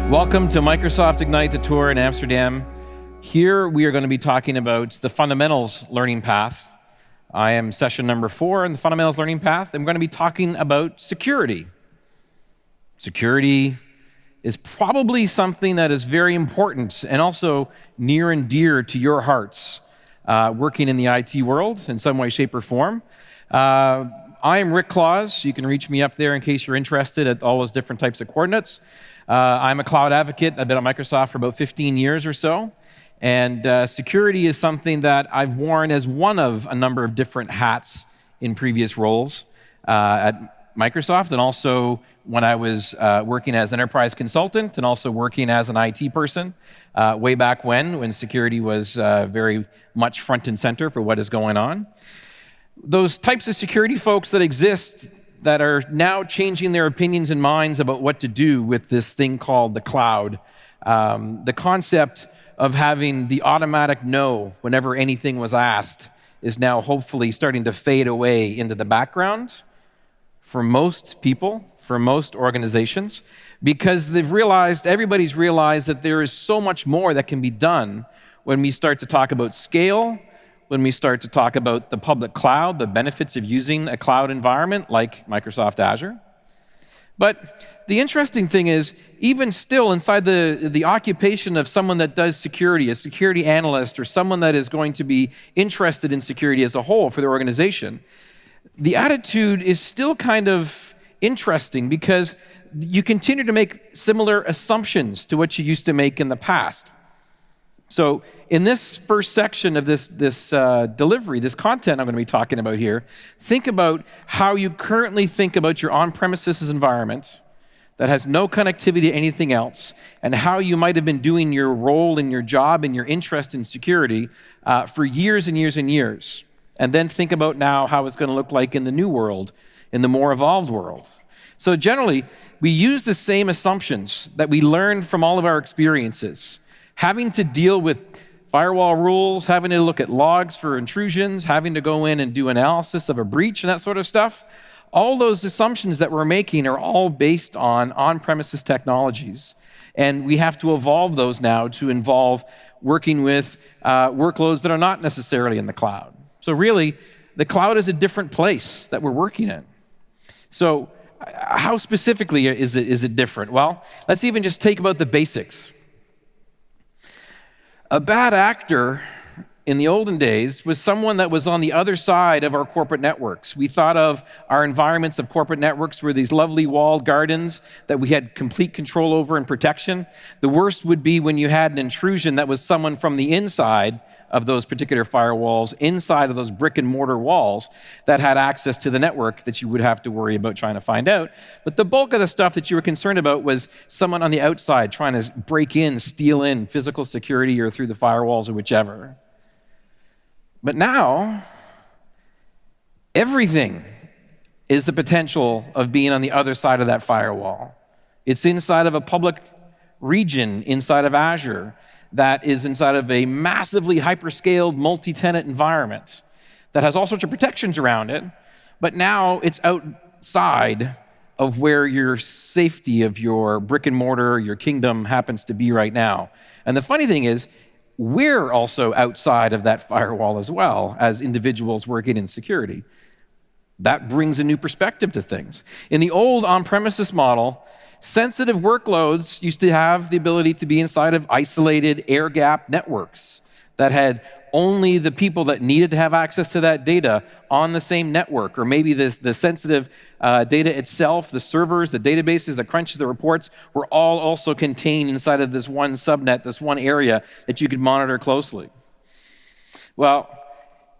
Welcome to Microsoft Ignite, the tour in Amsterdam. Here we are going to be talking about the fundamentals learning path. I am session number 4 in the fundamentals learning path, and we're going to be talking about security. Security is probably something that is very important and also near and dear to your hearts, working in the IT world in some way, shape, or form. I am Rick Klaus. You can reach me up there in case you're interested at all those different types of coordinates. I'm a cloud advocate. I've been at Microsoft for about 15 years or so. And security is something that I've worn as one of a number of different hats in previous roles at Microsoft, and also when I was working as an enterprise consultant and also working as an IT person way back when security was very much front and center for what is going on. Those types of security folks that exist that are now changing their opinions and minds about what to do with this thing called the cloud. The concept of having the automatic no whenever anything was asked is now hopefully starting to fade away into the background for most people, for most organizations, because everybody's realized that there is so much more that can be done when we start to talk about scale, when we start to talk about the public cloud, the benefits of using a cloud environment like Microsoft Azure. But the interesting thing is, even still inside the occupation of someone that does security, a security analyst, or someone that is going to be interested in security as a whole for their organization, the attitude is still kind of interesting because you continue to make similar assumptions to what you used to make in the past. So in this first section of this delivery, this content I'm going to be talking about here, think about how you currently think about your on-premises environment that has no connectivity to anything else, and how you might have been doing your role in your job and your interest in security for years and years and years. And then think about now how it's going to look like in the new world, in the more evolved world. So generally, we use the same assumptions that we learned from all of our experiences. Having to deal with firewall rules, having to look at logs for intrusions, having to go in and do analysis of a breach and that sort of stuff, all those assumptions that we're making are all based on on-premises technologies. And we have to evolve those now to involve working with workloads that are not necessarily in the cloud. So really, the cloud is a different place that we're working in. So how specifically is it different? Well, let's even just take about the basics. A bad actor in the olden days was someone that was on the other side of our corporate networks. We thought of our environments of corporate networks were these lovely walled gardens that we had complete control over and protection. The worst would be when you had an intrusion that was someone from the inside of those particular firewalls, inside of those brick and mortar walls that had access to the network that you would have to worry about trying to find out. But the bulk of the stuff that you were concerned about was someone on the outside trying to break in, steal in physical security or through the firewalls or whichever. But now, everything is the potential of being on the other side of that firewall. It's inside of a public region, inside of Azure, that is inside of a massively hyperscaled multi-tenant environment that has all sorts of protections around it, but now it's outside of where your safety of your brick and mortar, your kingdom happens to be right now. And the funny thing is, we're also outside of that firewall as well as individuals working in security. That brings a new perspective to things. In the old on-premises model, sensitive workloads used to have the ability to be inside of isolated air-gapped networks that had only the people that needed to have access to that data on the same network, or maybe the sensitive data itself, the servers, the databases, the crunches, the reports, were all also contained inside of this one subnet, this one area that you could monitor closely. Well,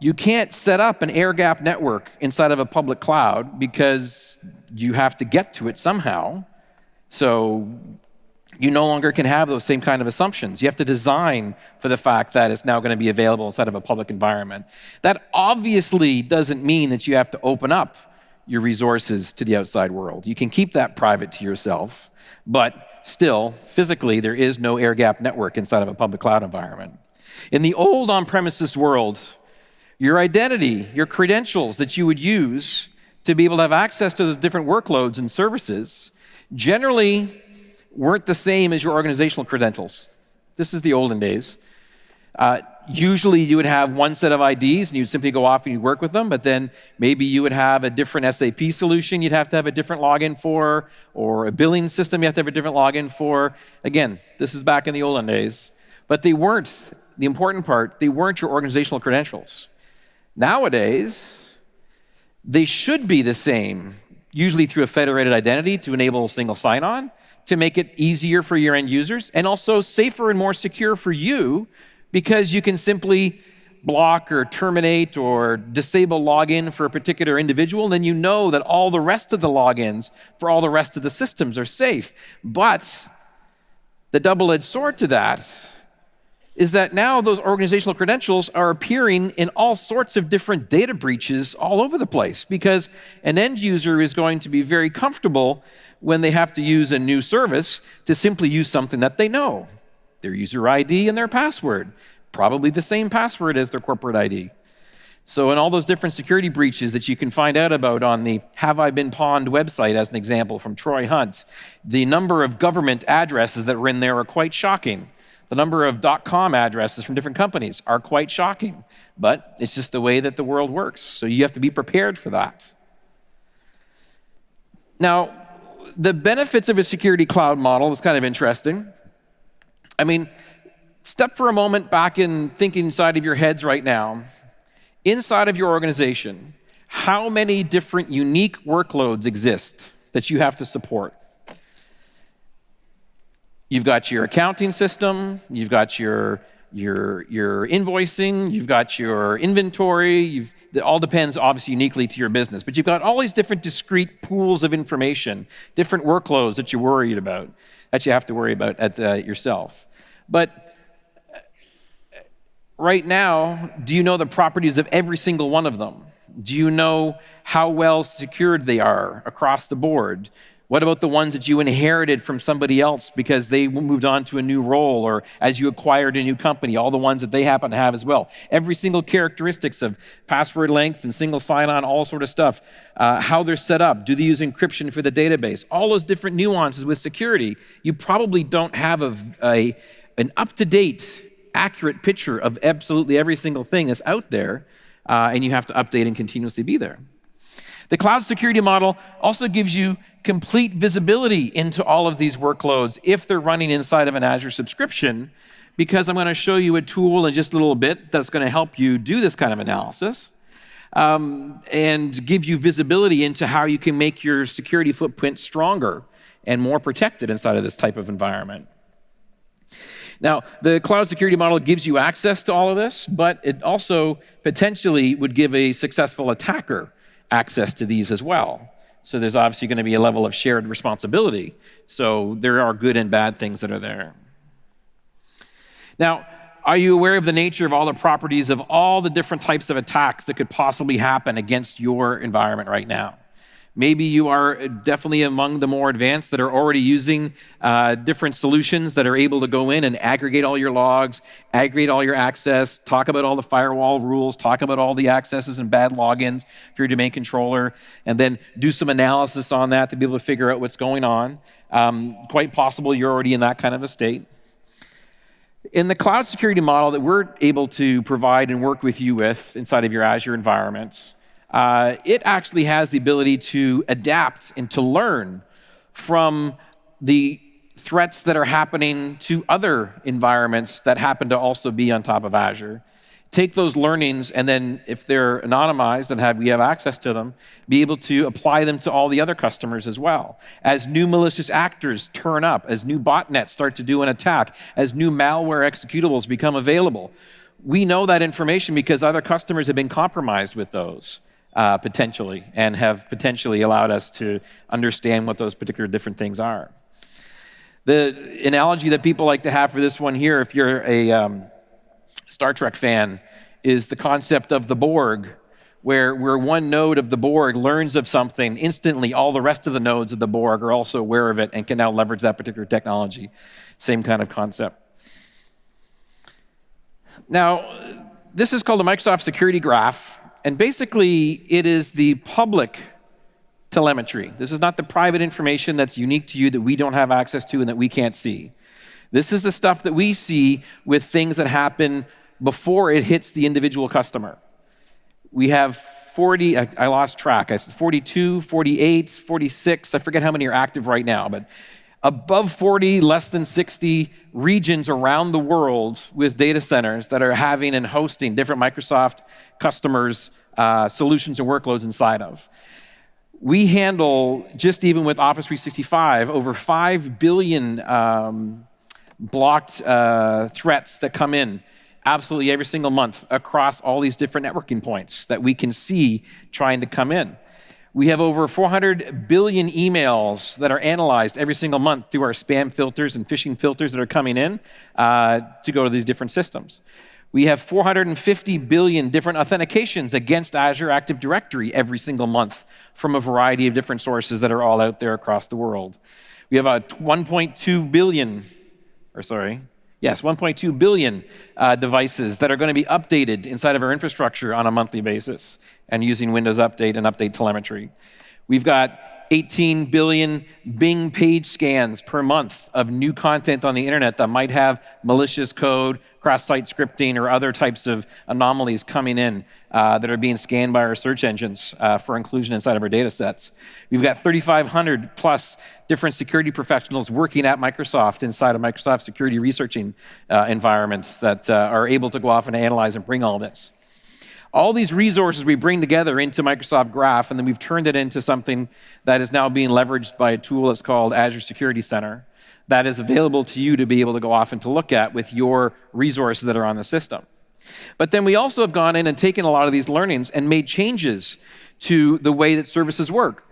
you can't set up an air-gapped network inside of a public cloud because you have to get to it somehow. So you no longer can have those same kind of assumptions. You have to design for the fact that it's now going to be available inside of a public environment. That obviously doesn't mean that you have to open up your resources to the outside world. You can keep that private to yourself, but still, physically, there is no air-gapped network inside of a public cloud environment. In the old on-premises world, your identity, your credentials that you would use to be able to have access to those different workloads and services generally weren't the same as your organizational credentials. This is the olden days. Usually you would have one set of IDs and you'd simply go off and you'd work with them, but then maybe you would have a different SAP solution you'd have to have a different login for, or a billing system you have to have a different login for. Again, this is back in the olden days. But they weren't, the important part, they weren't your organizational credentials. Nowadays, they should be the same, usually through a federated identity to enable single sign-on, to make it easier for your end users, and also safer and more secure for you, because you can simply block or terminate or disable login for a particular individual, then you know that all the rest of the logins for all the rest of the systems are safe. But the double-edged sword to that is that now those organizational credentials are appearing in all sorts of different data breaches all over the place, because an end user is going to be very comfortable when they have to use a new service to simply use something that they know. Their user ID and their password, probably the same password as their corporate ID. So in all those different security breaches that you can find out about on the Have I Been Pawned website, as an example from Troy Hunt, the number of government addresses that were in there are quite shocking. The number of .com addresses from different companies are quite shocking, but it's just the way that the world works. So you have to be prepared for that. Now, the benefits of a security cloud model is kind of interesting. I mean, step for a moment back and think inside of your heads right now. Inside of your organization, how many different unique workloads exist that you have to support? You've got your accounting system, you've got your invoicing, you've got your inventory, it all depends obviously uniquely to your business, but you've got all these different discrete pools of information, different workloads that you're worried about, that you have to worry about yourself. But right now, do you know the properties of every single one of them? Do you know how well secured they are across the board? What about the ones that you inherited from somebody else because they moved on to a new role, or as you acquired a new company, all the ones that they happen to have as well? Every single characteristics of password length and single sign-on, all sort of stuff, how they're set up, do they use encryption for the database, all those different nuances with security. You probably don't have an up-to-date, accurate picture of absolutely every single thing that's out there, and you have to update and continuously be there. The cloud security model also gives you complete visibility into all of these workloads if they're running inside of an Azure subscription, because I'm going to show you a tool in just a little bit that's going to help you do this kind of analysis and give you visibility into how you can make your security footprint stronger and more protected inside of this type of environment. Now, the cloud security model gives you access to all of this, but it also potentially would give a successful attacker access to these as well. So there's obviously going to be a level of shared responsibility. So there are good and bad things that are there. Now, are you aware of the nature of all the properties of all the different types of attacks that could possibly happen against your environment right now? Maybe you are definitely among the more advanced that are already using different solutions that are able to go in and aggregate all your logs, aggregate all your access, talk about all the firewall rules, talk about all the accesses and bad logins for your domain controller, and then do some analysis on that to be able to figure out what's going on. Quite possible you're already in that kind of a state. In the cloud security model that we're able to provide and work with you with inside of your Azure environments, it actually has the ability to adapt and to learn from the threats that are happening to other environments that happen to also be on top of Azure. Take those learnings, and then if they're anonymized and we have access to them, be able to apply them to all the other customers as well. As new malicious actors turn up, as new botnets start to do an attack, as new malware executables become available, we know that information because other customers have been compromised with those. Potentially, and have potentially allowed us to understand what those particular different things are. The analogy that people like to have for this one here, if you're a Star Trek fan, is the concept of the Borg, where one node of the Borg learns of something, instantly all the rest of the nodes of the Borg are also aware of it and can now leverage that particular technology. Same kind of concept. Now, this is called a Microsoft Security Graph. And basically, it is the public telemetry. This is not the private information that's unique to you that we don't have access to and that we can't see. This is the stuff that we see with things that happen before it hits the individual customer. We have 40, I lost track, 42, 48, 46, I forget how many are active right now, but above 40, less than 60 regions around the world with data centers that are having and hosting different Microsoft customers' solutions and workloads inside of. We handle, just even with Office 365, over 5 billion blocked threats that come in absolutely every single month across all these different networking points that we can see trying to come in. We have over 400 billion emails that are analyzed every single month through our spam filters and phishing filters that are coming in to go to these different systems. We have 450 billion different authentications against Azure Active Directory every single month from a variety of different sources that are all out there across the world. We have a 1.2 billion devices that are going to be updated inside of our infrastructure on a monthly basis and using Windows Update and Update telemetry. We've got 18 billion Bing page scans per month of new content on the internet that might have malicious code, cross-site scripting, or other types of anomalies coming in that are being scanned by our search engines for inclusion inside of our data sets. We've got 3,500 plus different security professionals working at Microsoft inside of Microsoft security researching environments that are able to go off and analyze and bring all this. All these resources we bring together into Microsoft Graph, and then we've turned it into something that is now being leveraged by a tool that's called Azure Security Center that is available to you to be able to go off and to look at with your resources that are on the system. But then we also have gone in and taken a lot of these learnings and made changes to the way that services work.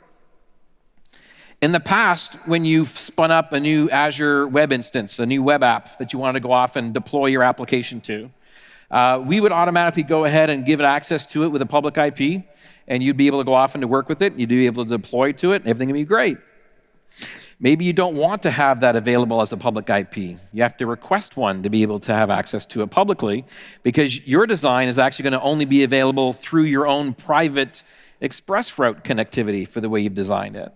In the past, when you've spun up a new Azure web instance, a new web app that you wanted to go off and deploy your application to, we would automatically go ahead and give it access to it with a public IP, and you'd be able to go off and to work with it, you'd be able to deploy to it, and everything would be great. Maybe you don't want to have that available as a public IP. You have to request one to be able to have access to it publicly, because your design is actually going to only be available through your own private express route connectivity for the way you've designed it.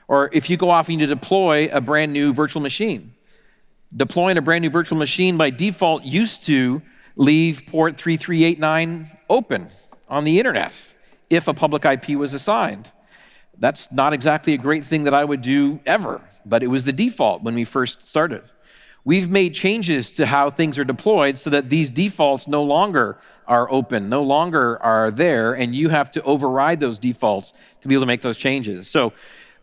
Or if you go off and you deploy a brand new virtual machine. Deploying a brand new virtual machine by default used to leave port 3389 open on the internet if a public IP was assigned. That's not exactly a great thing that I would do ever, but it was the default when we first started. We've made changes to how things are deployed so that these defaults no longer are open, no longer are there, and you have to override those defaults to be able to make those changes. So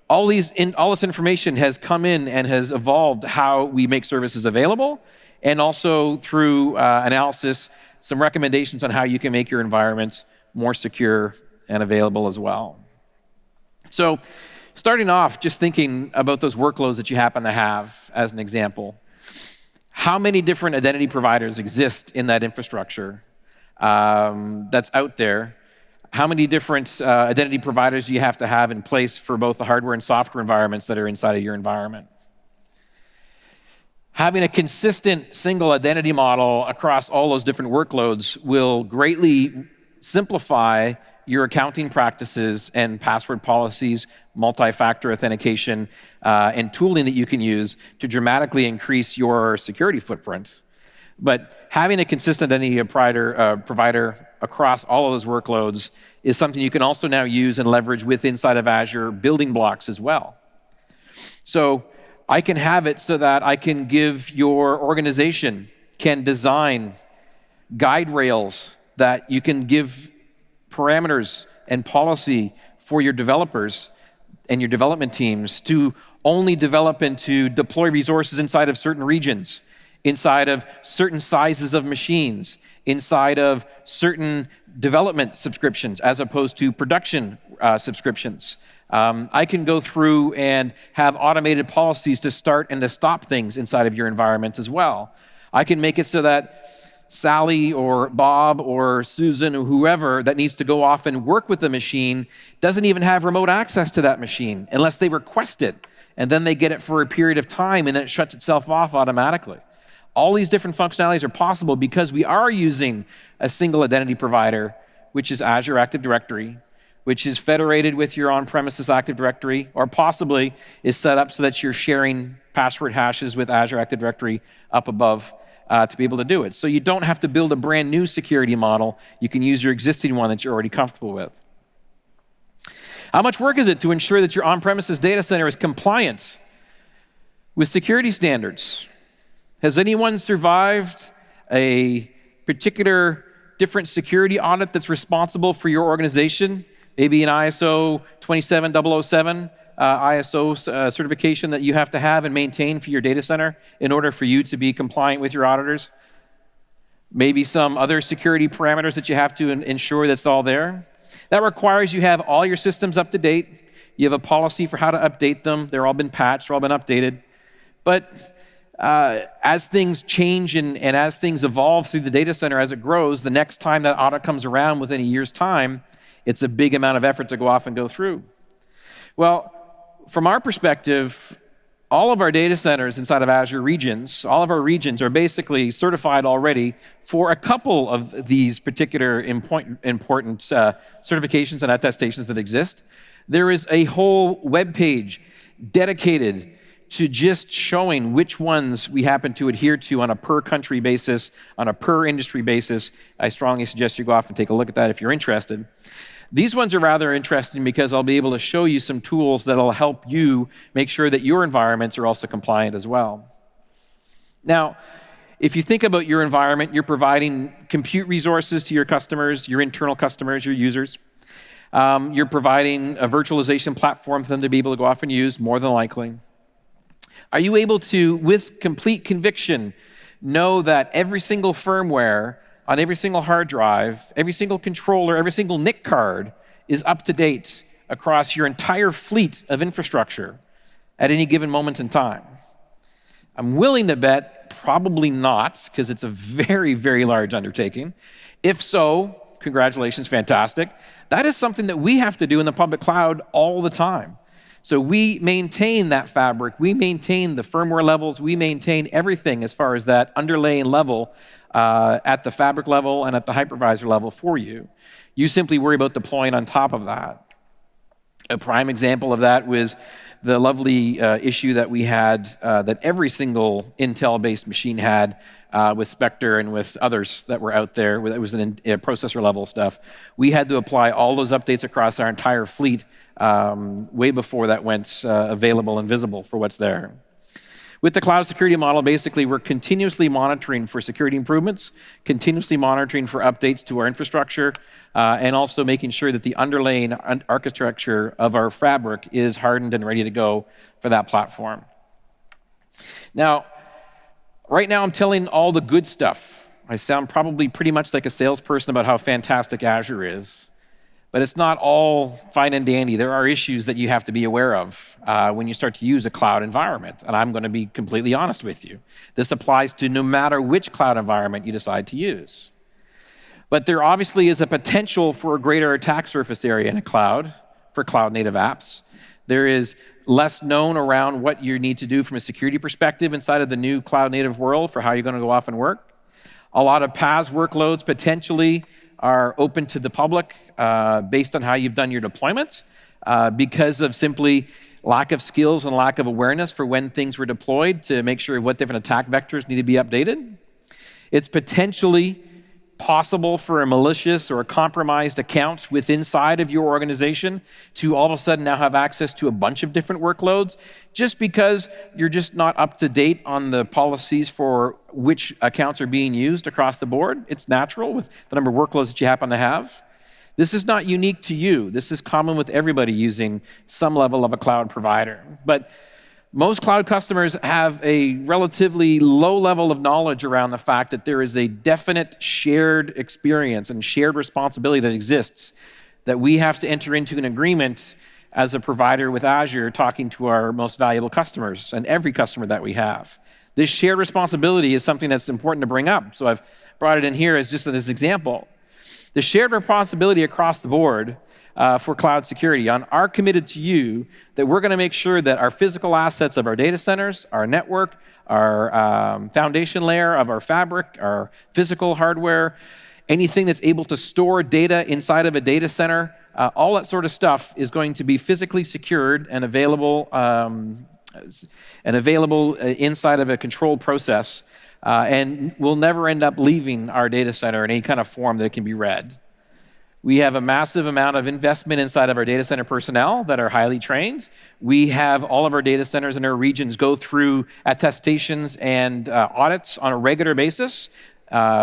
all this information has come in and has evolved how we make services available, and also through analysis, some recommendations on how you can make your environment more secure and available as well. So starting off, just thinking about those workloads that you happen to have as an example. How many different identity providers exist in that infrastructure that's out there? How many different identity providers do you have to have in place for both the hardware and software environments that are inside of your environment? Having a consistent single identity model across all those different workloads will greatly simplify your accounting practices and password policies, multi-factor authentication, and tooling that you can use to dramatically increase your security footprint. But having a consistent identity provider across all of those workloads is something you can also now use and leverage with inside of Azure building blocks as well. So I can have it so that I can give your organization, can design guide rails that you can give parameters and policy for your developers and your development teams to only develop and to deploy resources inside of certain regions, inside of certain sizes of machines, inside of certain development subscriptions as opposed to production subscriptions. I can go through and have automated policies to start and to stop things inside of your environment as well. I can make it so that Sally or Bob or Susan or whoever that needs to go off and work with the machine doesn't even have remote access to that machine unless they request it, and then they get it for a period of time and then it shuts itself off automatically. All these different functionalities are possible because we are using a single identity provider, which is Azure Active Directory, which is federated with your on-premises Active Directory, or possibly is set up so that you're sharing password hashes with Azure Active Directory up above to be able to do it. So you don't have to build a brand new security model. You can use your existing one that you're already comfortable with. How much work is it to ensure that your on-premises data center is compliant with security standards? Has anyone survived a particular different security audit that's responsible for your organization? Maybe an ISO 27007 ISO certification that you have to have and maintain for your data center in order for you to be compliant with your auditors. Maybe some other security parameters that you have to ensure that's all there. That requires you have all your systems up to date. You have a policy for how to update them. They're all been patched, they're all been updated. But as things change and as things evolve through the data center, as it grows, the next time that audit comes around within a year's time, it's a big amount of effort to go off and go through. Well, from our perspective, all of our data centers inside of Azure regions, all of our regions are basically certified already for a couple of these particular important certifications and attestations that exist. There is a whole web page dedicated to just showing which ones we happen to adhere to on a per country basis, on a per industry basis. I strongly suggest you go off and take a look at that if you're interested. These ones are rather interesting because I'll be able to show you some tools that'll help you make sure that your environments are also compliant as well. Now, if you think about your environment, you're providing compute resources to your customers, your internal customers, your users. You're providing a virtualization platform for them to be able to go off and use, more than likely. Are you able to, with complete conviction, know that every single firmware on every single hard drive, every single controller, every single NIC card is up to date across your entire fleet of infrastructure at any given moment in time? I'm willing to bet probably not, because it's a very, very large undertaking. If so, congratulations, fantastic. That is something that we have to do in the public cloud all the time. So we maintain that fabric, we maintain the firmware levels, we maintain everything as far as that underlying level at the fabric level and at the hypervisor level for you. You simply worry about deploying on top of that. A prime example of that was the lovely issue that we had that every single Intel-based machine had with Spectre and with others that were out there. It was processor level stuff. We had to apply all those updates across our entire fleet way before that went available and visible for what's there. With the cloud security model, basically, we're continuously monitoring for security improvements, continuously monitoring for updates to our infrastructure, and also making sure that the underlying architecture of our fabric is hardened and ready to go for that platform. Now, right now, I'm telling all the good stuff. I sound probably pretty much like a salesperson about how fantastic Azure is. But it's not all fine and dandy. There are issues that you have to be aware of when you start to use a cloud environment. And I'm going to be completely honest with you. This applies to no matter which cloud environment you decide to use. But there obviously is a potential for a greater attack surface area in a cloud for cloud-native apps. There is less known around what you need to do from a security perspective inside of the new cloud-native world for how you're going to go off and work. A lot of PaaS workloads potentially are open to the public based on how you've done your deployment because of simply lack of skills and lack of awareness for when things were deployed to make sure what different attack vectors need to be updated. It's potentially possible for a malicious or a compromised account within inside of your organization to all of a sudden now have access to a bunch of different workloads just because you're just not up to date on the policies for which accounts are being used across the board. It's natural with the number of workloads that you happen to have. This is not unique to you. This is common with everybody using some level of a cloud provider. But most cloud customers have a relatively low level of knowledge around the fact that there is a definite shared experience and shared responsibility that exists that we have to enter into an agreement as a provider with Azure talking to our most valuable customers and every customer that we have. This shared responsibility is something that's important to bring up. So I've brought it in here as just as an example. The shared responsibility across the board for cloud security are committed to you that we're going to make sure that our physical assets of our data centers, our network, our foundation layer of our fabric, our physical hardware, anything that's able to store data inside of a data center all that sort of stuff is going to be physically secured and available inside of a controlled process, and will never end up leaving our data center in any kind of form that it can be read. We have a massive amount of investment inside of our data center personnel that are highly trained. We have all of our data centers in our regions go through attestations and audits on a regular basis.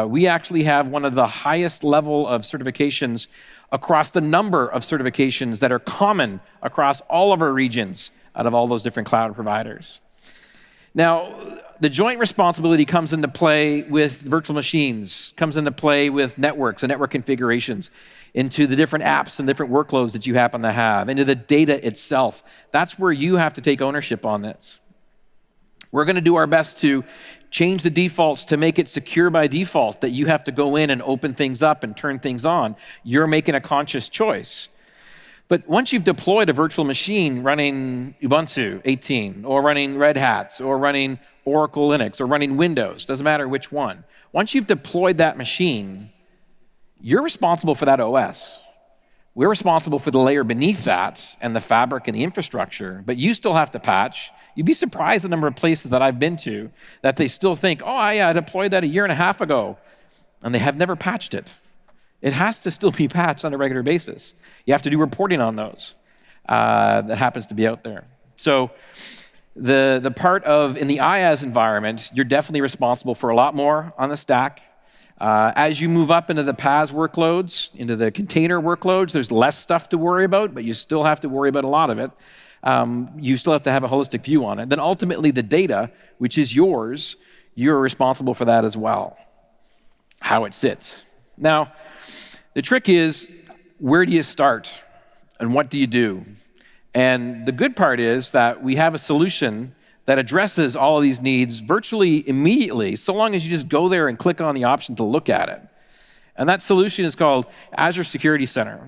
We actually have one of the highest level of certifications across the number of certifications that are common across all of our regions out of all those different cloud providers. Now, the joint responsibility comes into play with virtual machines, comes into play with networks and network configurations, into the different apps and different workloads that you happen to have, into the data itself. That's where you have to take ownership on this. We're going to do our best to change the defaults to make it secure by default, that you have to go in and open things up and turn things on. You're making a conscious choice. But once you've deployed a virtual machine running Ubuntu 18, or running Red Hat, or running Oracle Linux, or running Windows, doesn't matter which one. Once you've deployed that machine, you're responsible for that OS. We're responsible for the layer beneath that and the fabric and the infrastructure, but you still have to patch. You'd be surprised the number of places that I've been to that they still think, oh, I deployed that a year and a half ago, and they have never patched it. It has to still be patched on a regular basis. You have to do reporting on those that happens to be out there. So the part of, in the IaaS environment, you're definitely responsible for a lot more on the stack. As you move up into the PaaS workloads, into the container workloads, there's less stuff to worry about, but you still have to worry about a lot of it. You still have to have a holistic view on it. Then ultimately the data, which is yours, you're responsible for that as well, how it sits. Now, the trick is, where do you start and what do you do? And the good part is that we have a solution that addresses all of these needs virtually immediately, so long as you just go there and click on the option to look at it. And that solution is called Azure Security Center.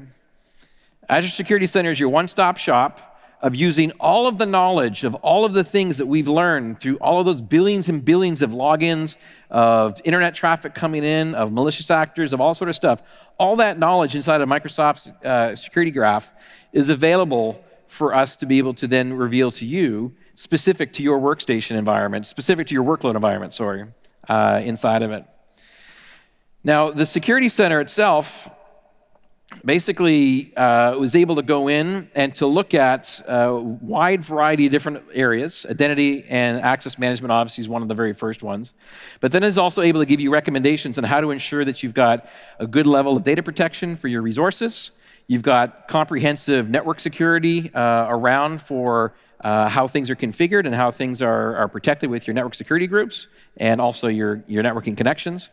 Azure Security Center is your one-stop shop of using all of the knowledge of all of the things that we've learned through all of those billions and billions of logins, of internet traffic coming in, of malicious actors, of all sort of stuff. All that knowledge inside of Microsoft's security graph is available for us to be able to then reveal to you, specific to your workstation environment, specific to your workload environment, inside of it. Now, the Security Center itself basically was able to go in and to look at a wide variety of different areas. Identity and access management obviously is one of the very first ones. But then is also able to give you recommendations on how to ensure that you've got a good level of data protection for your resources. You've got comprehensive network security around for how things are configured and how things are protected with your network security groups and also your networking connections.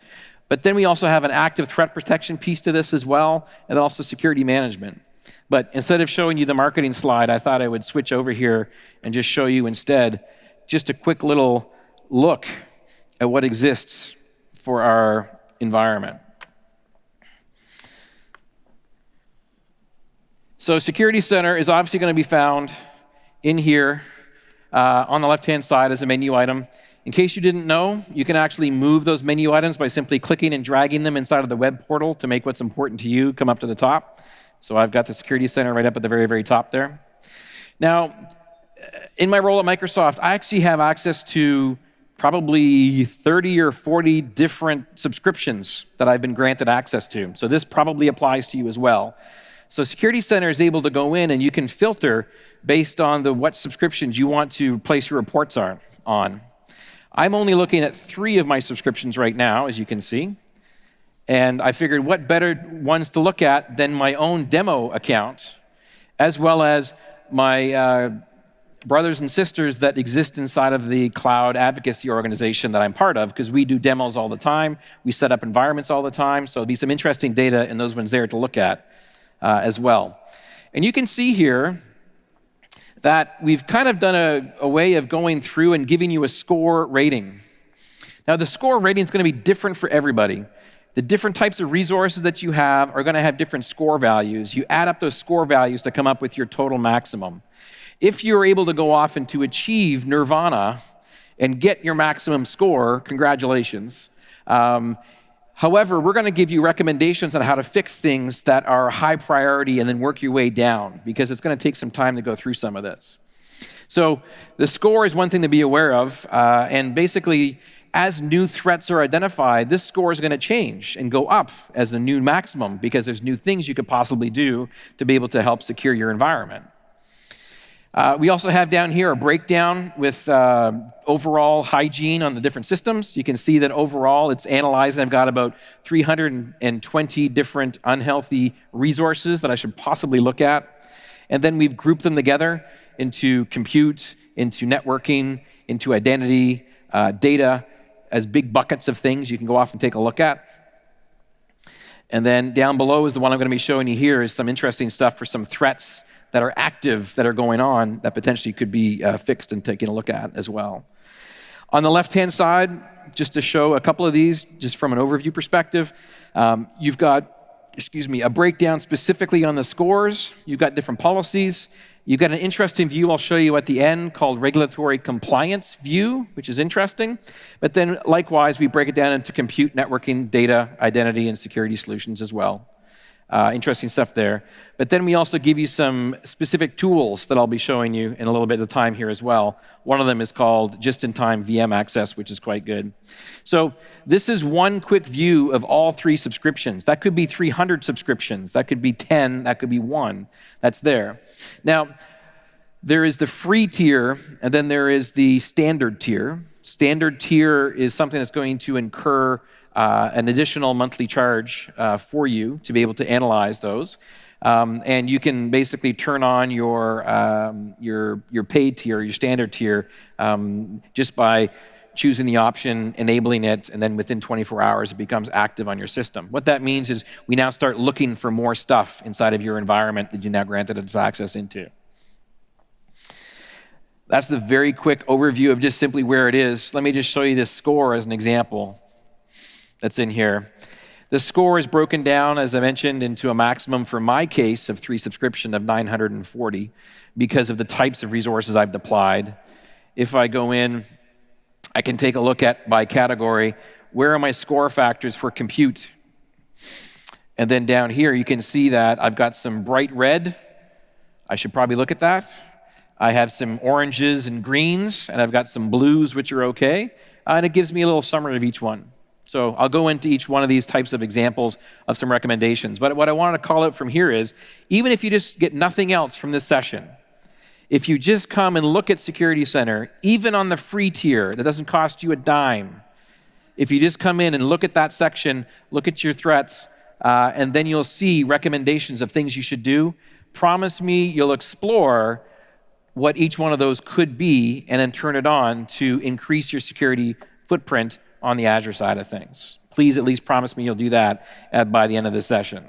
But then we also have an active threat protection piece to this as well, and also security management. But instead of showing you the marketing slide, I thought I would switch over here and just show you instead just a quick little look at what exists for our environment. So Security Center is obviously going to be found in here on the left-hand side as a menu item. In case you didn't know, you can actually move those menu items by simply clicking and dragging them inside of the web portal to make what's important to you come up to the top. So I've got the Security Center right up at the very, very top there. Now, in my role at Microsoft, I actually have access to probably 30 or 40 different subscriptions that I've been granted access to. So this probably applies to you as well. So Security Center is able to go in and you can filter based on what subscriptions you want to place your reports on. I'm only looking at 3 of my subscriptions right now, as you can see. And I figured what better ones to look at than my own demo account, as well as my brothers and sisters that exist inside of the cloud advocacy organization that I'm part of, because we do demos all the time. We set up environments all the time. So there'll be some interesting data in those ones there to look at as well. And you can see here that we've kind of done a way of going through and giving you a score rating. Now, the score rating is going to be different for everybody. The different types of resources that you have are going to have different score values. You add up those score values to come up with your total maximum. If you're able to go off and to achieve nirvana and get your maximum score, congratulations. However, we're going to give you recommendations on how to fix things that are high priority and then work your way down, because it's going to take some time to go through some of this. So the score is one thing to be aware of, and basically, as new threats are identified, this score is going to change and go up as the new maximum, because there's new things you could possibly do to be able to help secure your environment. We also have down here a breakdown with overall hygiene on the different systems. You can see that overall it's analyzed, and I've got about 320 different unhealthy resources that I should possibly look at. And then we've grouped them together into compute, into networking, into identity, data, as big buckets of things you can go off and take a look at. And then down below is the one I'm going to be showing you here, is some interesting stuff for some threats that are active, that are going on, that potentially could be fixed and taken a look at as well. On the left-hand side, just to show a couple of these, just from an overview perspective, you've got, a breakdown specifically on the scores. You've got different policies. You've got an interesting view I'll show you at the end called regulatory compliance view, which is interesting. But then likewise, we break it down into compute, networking, data, identity, and security solutions as well. Interesting stuff there. But then we also give you some specific tools that I'll be showing you in a little bit of time here as well. One of them is called just-in-time VM access, which is quite good. So this is one quick view of all 3 subscriptions. That could be 300 subscriptions. That could be 10. That could be 1. That's there. Now, there is the free tier, and then there is the standard tier. Standard tier is something that's going to incur an additional monthly charge for you to be able to analyze those. And you can basically turn on your paid tier, your standard tier, just by choosing the option, enabling it, and then within 24 hours, it becomes active on your system. What that means is we now start looking for more stuff inside of your environment that you now granted us access into. That's the very quick overview of just simply where it is. Let me just show you this score as an example that's in here. The score is broken down, as I mentioned, into a maximum, for my case, of 3 subscription of 940 because of the types of resources I've deployed. If I go in, I can take a look at, by category, where are my score factors for compute? And then down here, you can see that I've got some bright red. I should probably look at that. I have some oranges and greens, and I've got some blues, which are okay. And it gives me a little summary of each one. So I'll go into each one of these types of examples of some recommendations. But what I wanted to call out from here is, even if you just get nothing else from this session, if you just come and look at Security Center, even on the free tier, that doesn't cost you a dime, if you just come in and look at that section, look at your threats, and then you'll see recommendations of things you should do, promise me you'll explore what each one of those could be and then turn it on to increase your security footprint on the Azure side of things. Please at least promise me you'll do that by the end of this session.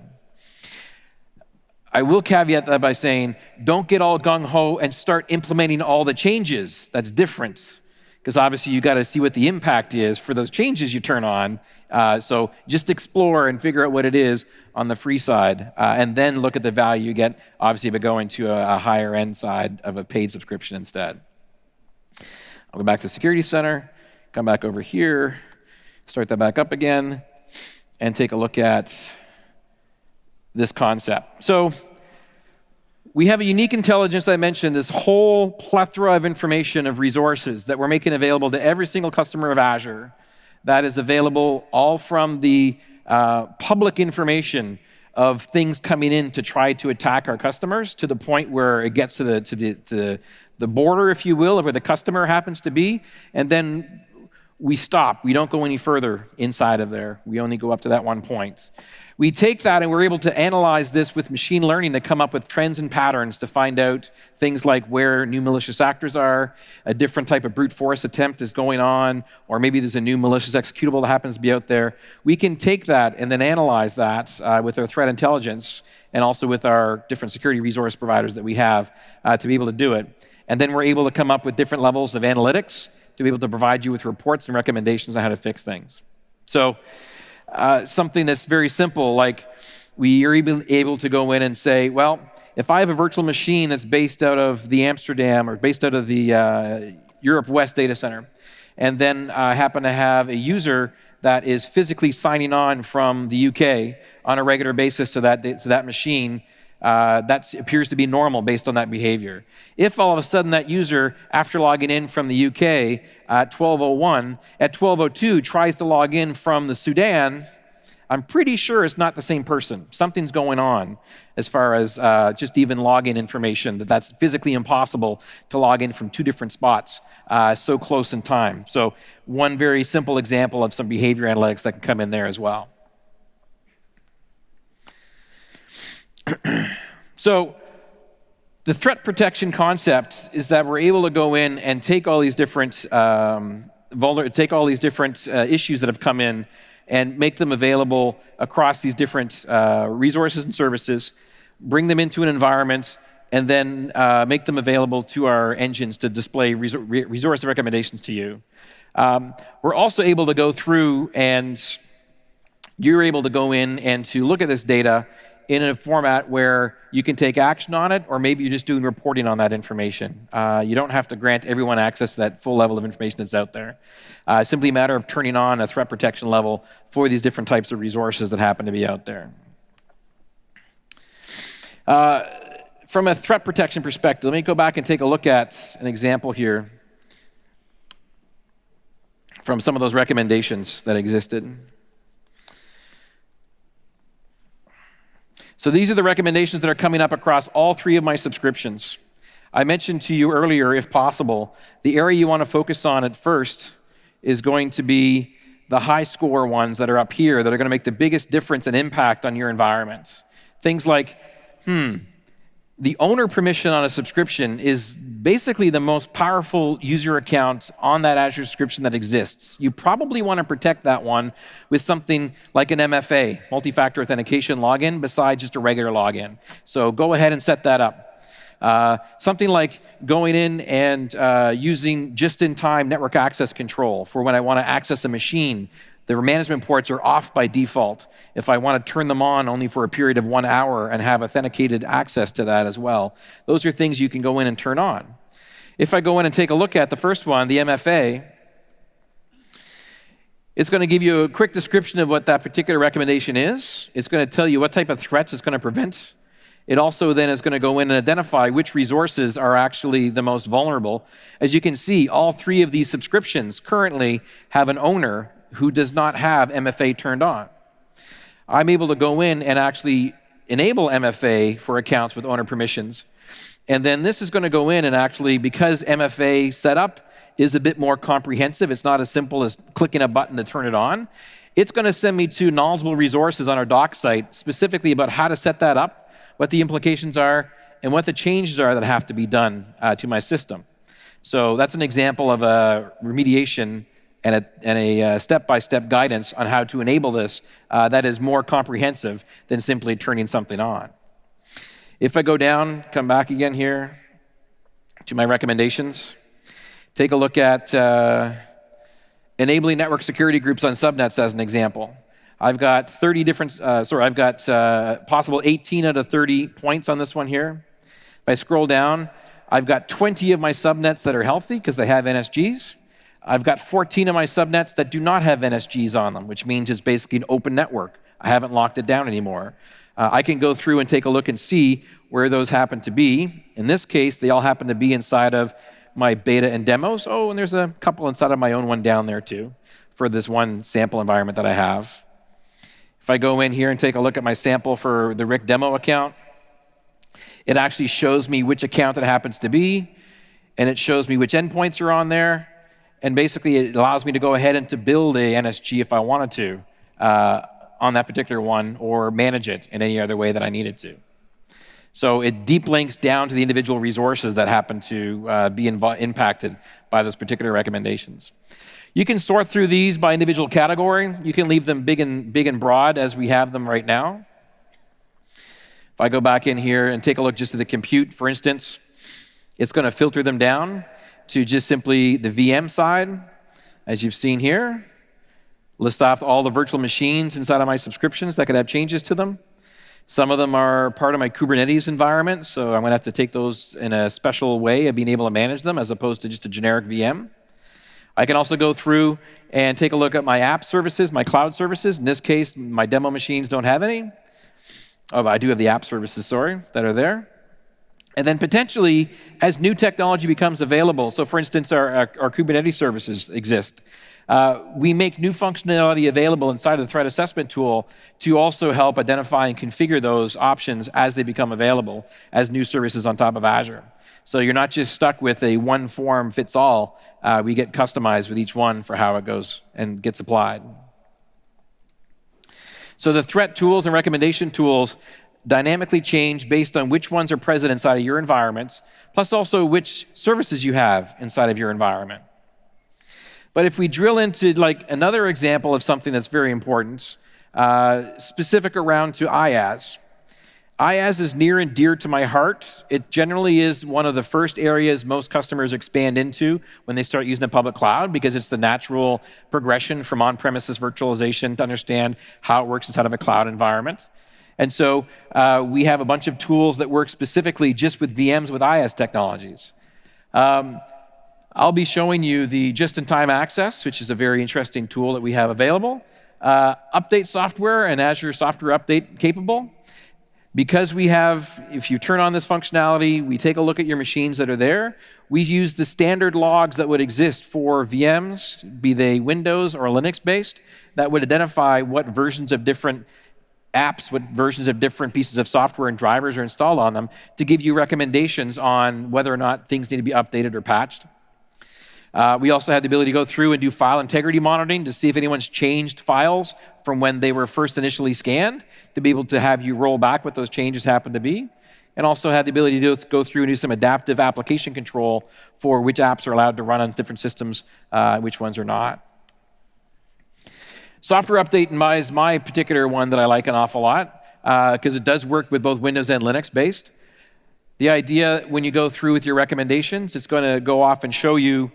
I will caveat that by saying, don't get all gung-ho and start implementing all the changes. That's different, because obviously you got to see what the impact is for those changes you turn on. So just explore and figure out what it is on the free side, and then look at the value you get, obviously, by going to a higher end side of a paid subscription instead. I'll go back to Security Center, come back over here, start that back up again, and take a look at this concept. So we have a unique intelligence, I mentioned, this whole plethora of information, of resources that we're making available to every single customer of Azure, that is available all from the public information of things coming in to try to attack our customers, to the point where it gets to the border, if you will, of where the customer happens to be, and then we stop. We don't go any further inside of there. We only go up to that one point. We take that and we're able to analyze this with machine learning to come up with trends and patterns to find out things like where new malicious actors are, a different type of brute force attempt is going on, or maybe there's a new malicious executable that happens to be out there. We can take that and then analyze that with our threat intelligence and also with our different security resource providers that we have to be able to do it. And then we're able to come up with different levels of analytics to be able to provide you with reports and recommendations on how to fix things. So something that's very simple, like we are even able to go in and say, well, if I have a virtual machine that's based out of the Amsterdam or based out of the Europe West data center, and then I happen to have a user that is physically signing on from the UK on a regular basis to that machine, that appears to be normal based on that behavior. If all of a sudden that user, after logging in from the UK at 12:01, at 12:02 tries to log in from the Sudan, I'm pretty sure it's not the same person. Something's going on as far as just even login information, that's physically impossible to log in from two different spots so close in time. So one very simple example of some behavior analytics that can come in there as well. So the threat protection concept is that we're able to go in and take all these different issues that have come in and make them available across these different resources and services, bring them into an environment, and then make them available to our engines to display resource recommendations to you. We're also able to go through, and you're able to go in and to look at this data in a format where you can take action on it, or maybe you're just doing reporting on that information. You don't have to grant everyone access to that full level of information that's out there. Simply a matter of turning on a threat protection level for these different types of resources that happen to be out there. From a threat protection perspective, let me go back and take a look at an example here from some of those recommendations that existed. So these are the recommendations that are coming up across all three of my subscriptions. I mentioned to you earlier, if possible, the area you want to focus on at first is going to be the high score ones that are up here that are going to make the biggest difference and impact on your environment. Things like, the owner permission on a subscription is basically the most powerful user account on that Azure subscription that exists. You probably want to protect that one with something like an MFA, multi-factor authentication login, besides just a regular login. So go ahead and set that up. Something like going in and using just-in-time network access control for when I want to access a machine. The management ports are off by default. If I want to turn them on only for a period of 1 hour and have authenticated access to that as well, those are things you can go in and turn on. If I go in and take a look at the first one, the MFA, it's going to give you a quick description of what that particular recommendation is. It's going to tell you what type of threats it's going to prevent. It also then is going to go in and identify which resources are actually the most vulnerable. As you can see, all three of these subscriptions currently have an owner who does not have MFA turned on. I'm able to go in and actually enable MFA for accounts with owner permissions. And then this is going to go in and actually, because MFA setup is a bit more comprehensive, it's not as simple as clicking a button to turn it on, it's going to send me to knowledgeable resources on our doc site specifically about how to set that up, what the implications are, and what the changes are that have to be done to my system. So that's an example of a remediation and a step-by-step guidance on how to enable this that is more comprehensive than simply turning something on. If I go down, come back again here to my recommendations, take a look at enabling network security groups on subnets as an example. I've got 30 different, I've got possible 18 out of 30 points on this one here. If I scroll down, I've got 20 of my subnets that are healthy because they have NSGs. I've got 14 of my subnets that do not have NSGs on them, which means it's basically an open network. I haven't locked it down anymore. I can go through and take a look and see where those happen to be. In this case, they all happen to be inside of my beta and demos. Oh, and there's a couple inside of my own one down there too for this one sample environment that I have. If I go in here and take a look at my sample for the RIC demo account, it actually shows me which account it happens to be, and it shows me which endpoints are on there. And basically, it allows me to go ahead and to build a NSG if I wanted to on that particular one, or manage it in any other way that I needed to. So it deep links down to the individual resources that happen to be impacted by those particular recommendations. You can sort through these by individual category. You can leave them big and broad as we have them right now. If I go back in here and take a look just at the compute, for instance, it's going to filter them down to just simply the VM side, as you've seen here. List off all the virtual machines inside of my subscriptions that could have changes to them. Some of them are part of my Kubernetes environment, so I'm going to have to take those in a special way of being able to manage them as opposed to just a generic VM. I can also go through and take a look at my app services, my cloud services. In this case, my demo machines don't have any. Oh, but I do have the app services, sorry, that are there. And then potentially, as new technology becomes available, so for instance, our Kubernetes services exist, we make new functionality available inside of the threat assessment tool to also help identify and configure those options as they become available as new services on top of Azure. So you're not just stuck with a one form fits all. We get customized with each one for how it goes and gets applied. So the threat tools and recommendation tools dynamically change based on which ones are present inside of your environments, plus also which services you have inside of your environment. But if we drill into like another example of something that's very important, specific around to IaaS. IaaS is near and dear to my heart. It generally is one of the first areas most customers expand into when they start using the public cloud, because it's the natural progression from on-premises virtualization to understand how it works inside of a cloud environment. And so we have a bunch of tools that work specifically just with VMs with IaaS technologies. I'll be showing you the just-in-time access, which is a very interesting tool that we have available. Update software and Azure Software Update capable. Because we have, if you turn on this functionality, we take a look at your machines that are there. We use the standard logs that would exist for VMs, be they Windows or Linux-based, that would identify what versions of different apps, what versions of different pieces of software and drivers are installed on them, to give you recommendations on whether or not things need to be updated or patched. We also have the ability to go through and do file integrity monitoring to see if anyone's changed files from when they were first initially scanned, to be able to have you roll back what those changes happen to be, and also have the ability to go through and do some adaptive application control for which apps are allowed to run on different systems, which ones are not. Software Update is my particular one that I like an awful lot, because it does work with both Windows and Linux-based. The idea, when you go through with your recommendations, it's going to go off and show you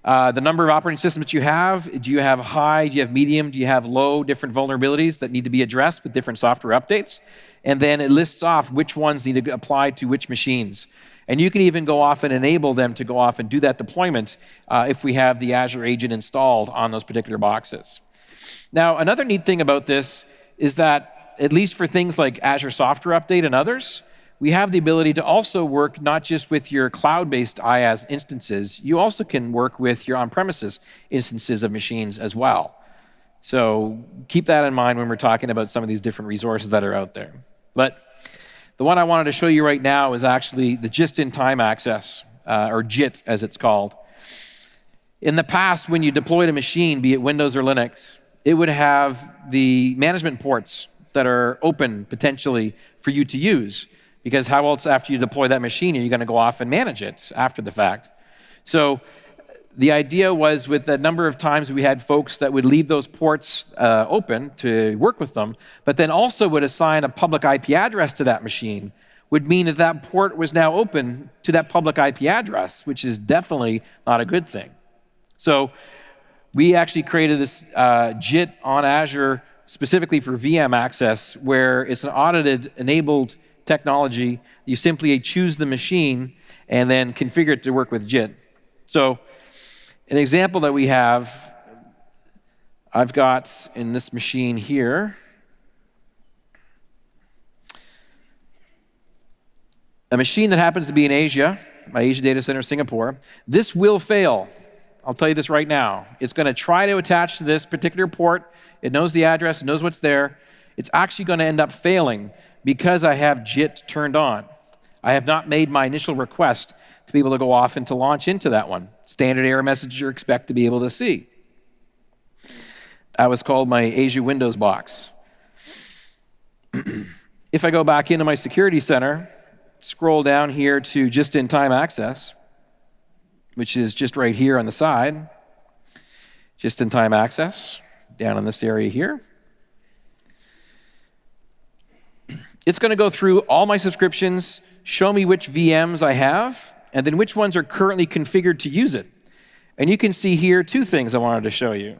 the number of operating systems that you have. Do you have high? Do you have medium? Do you have low? Different vulnerabilities that need to be addressed with different software updates. And then it lists off which ones need to apply to which machines. And you can even go off and enable them to go off and do that deployment if we have the Azure agent installed on those particular boxes. Now, another neat thing about this is that, at least for things like Azure Software Update and others, we have the ability to also work not just with your cloud-based IaaS instances, you also can work with your on-premises instances of machines as well. So keep that in mind when we're talking about some of these different resources that are out there. But the one I wanted to show you right now is actually the just-in-time access, or JIT as it's called. In the past, when you deployed a machine, be it Windows or Linux, it would have the management ports that are open potentially for you to use. Because how else, after you deploy that machine, are you going to go off and manage it after the fact? So the idea was, with the number of times we had folks that would leave those ports open to work with them, but then also would assign a public IP address to that machine, would mean that that port was now open to that public IP address, which is definitely not a good thing. So we actually created this JIT on Azure specifically for VM access, where it's an audited, enabled technology. You simply choose the machine and then configure it to work with JIT. So an example that we have, I've got in this machine here, a machine that happens to be in Asia, my Asia data center, Singapore. This will fail. I'll tell you this right now. It's going to try to attach to this particular port. It knows the address, it knows what's there. It's actually going to end up failing because I have JIT turned on. I have not made my initial request to be able to go off and to launch into that one. Standard error message you expect to be able to see. That was called my Azure Windows box. If I go back into my security center, scroll down here to just-in-time access, which is just right here on the side, just-in-time access, down in this area here. It's going to go through all my subscriptions, show me which VMs I have, and then which ones are currently configured to use it. And you can see here two things I wanted to show you.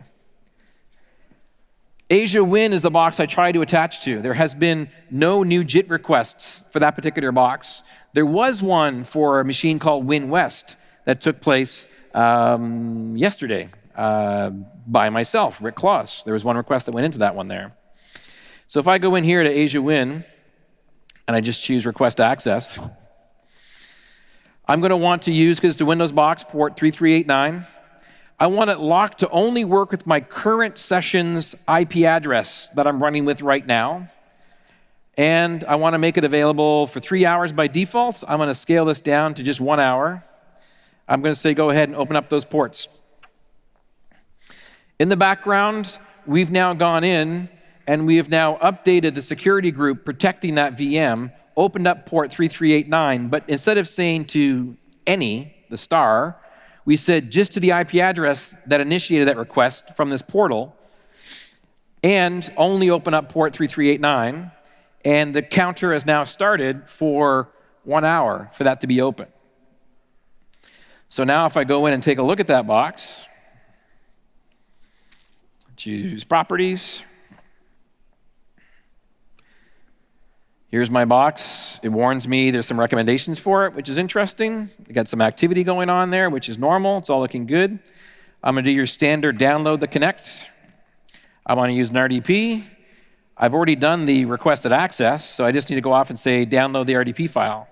Azure Win is the box I tried to attach to. There has been no new JIT requests for that particular box. There was one for a machine called Win West that took place yesterday, by myself, Rick Klaus. There was one request that went into that one there. So if I go in here to Azure Win, and I just choose Request Access, I'm going to want to use, because it's a Windows box, port 3389. I want it locked to only work with my current session's IP address that I'm running with right now. And I want to make it available for 3 hours by default. I'm going to scale this down to just 1 hour. I'm going to say go ahead and open up those ports. In the background, we've now gone in and we have now updated the security group protecting that VM, opened up port 3389, but instead of saying to any, the star, we said just to the IP address that initiated that request from this portal, and only open up port 3389, and the counter has now started for 1 hour for that to be open. So now if I go in and take a look at that box, choose Properties. Here's my box. It warns me there's some recommendations for it, which is interesting. We got some activity going on there, which is normal. It's all looking good. I'm going to do your standard download the connect. I want to use an RDP. I've already done the requested access, so I just need to go off and say download the RDP file.